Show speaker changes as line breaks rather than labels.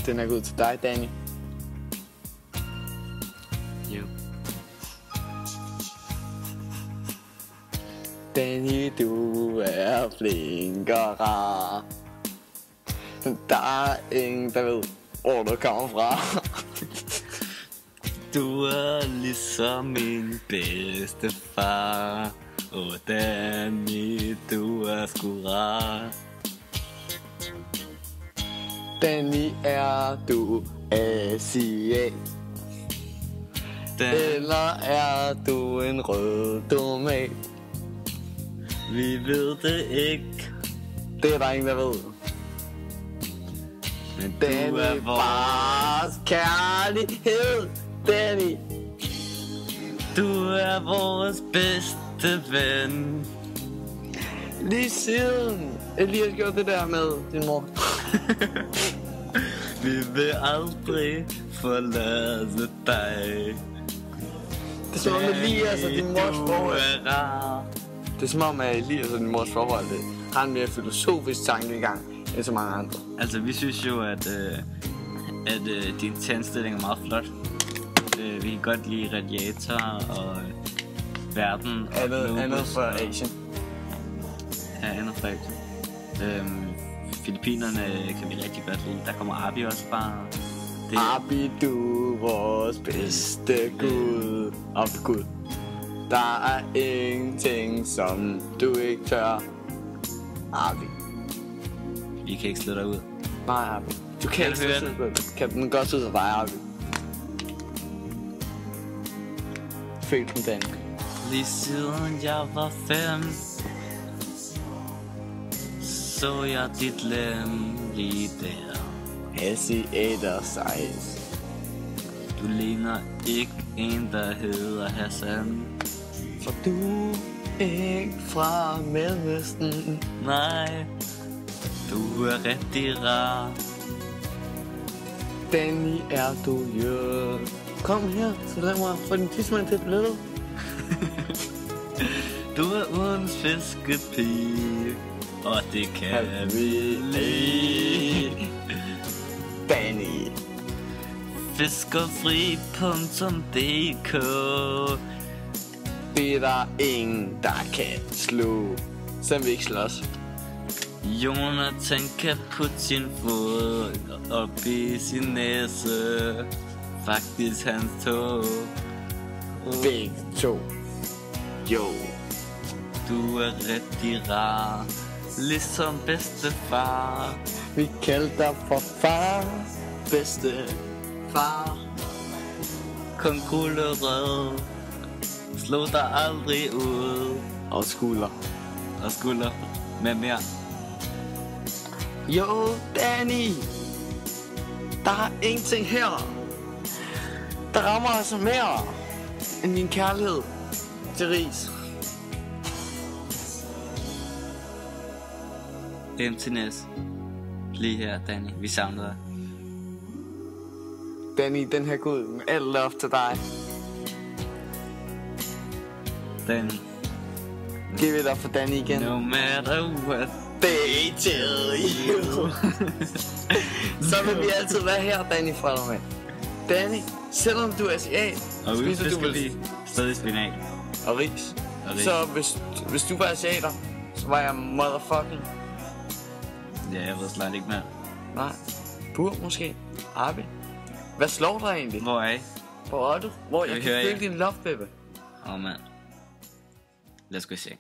Den er gået til dig, Danny.
Jo.
Danny, du er flink og rar. Der er ingen, der ved, hvor du kommer fra.
Du er ligesom min bedste far. Danny, du er sgu rar.
Danny, er du Asia? Eller er du en rød tomat?
Vi ved det ikke.
Det er der ingen, der ved.
Men
Danny,
du er
vores kærlighed. Danny,
Du er vores bedste ven.
lige siden jeg lige har gjort det der med din mor.
Vi vil aldrig forlade dig.
Det er som om Elias og din mors forhold.
Du er rar.
Det er som om at Elias og din mors forhold har en mere filosofisk tankegang end så mange andre.
Altså vi synes jo at din tændstilling er meget flot. Vi kan godt lide radiatorer og verden og
Andet fra Asien.
Ja, andet fra Asien. Filippinerne kan vi rigtig godt lide. Der kommer Abi også fra.
Abi, du er vores bedste Gud. Op Gud. Der er ingenting som du ikke tør. Abi.
Vi kan ikke slå dig ud.
Nej, Abi. Du kan ikke
høre
slå det. Kan den godt ud af dig, Abi. Født med Danny.
Lige siden jeg var 5, så jeg dit lem lige der.
Hassi 8 size.
Du ligner ikke en, der hedder Hassan.
For du er ikke fra Mellemøsten.
Nej, du er rigtig rar.
Danny, er du jo. Kom her, så lad mig få din tidsmand til at bløde.
Du er ugens fiskepige, og det kan vi lide.
Danny.
Fiskerfri.dk.
Det er der ingen, der kan slå. Så vi ikke slås.
Jonathan kan putte sin fod op i sin næse. Faktisk hans tog.
Begge to. Jo.
Du er rigtig rar, ligesom bedstefar.
Vi kalder dig for far. Bedste far.
Kun gulerød, slå dig aldrig ud.
Og skulder.
Og skulder med mere.
Jo, Danny. Der er ingenting her, der rammer os mere end din kærlighed til ris.
Emptiness. Lige her, Danny. Vi savner dig.
Danny, den her Gud med alt love til dig.
Danny.
Giv it up for Danny igen.
No matter what
They tell you. Så vil vi altid være her, Danny, fra dig med. Danny, selvom du er asiat,
og vi
spiser du vel
stadig spinat.
og ris. Så hvis du var asiater, så var jeg motherfucking.
Ja, jeg ved slet ikke mere.
Nej, Bur måske. Abi. Hvad slår dig egentlig?
Hvor er I?
Hvor er du? Hvor jeg kan føle din love, baby.
Åh, mand. Lad os gå se.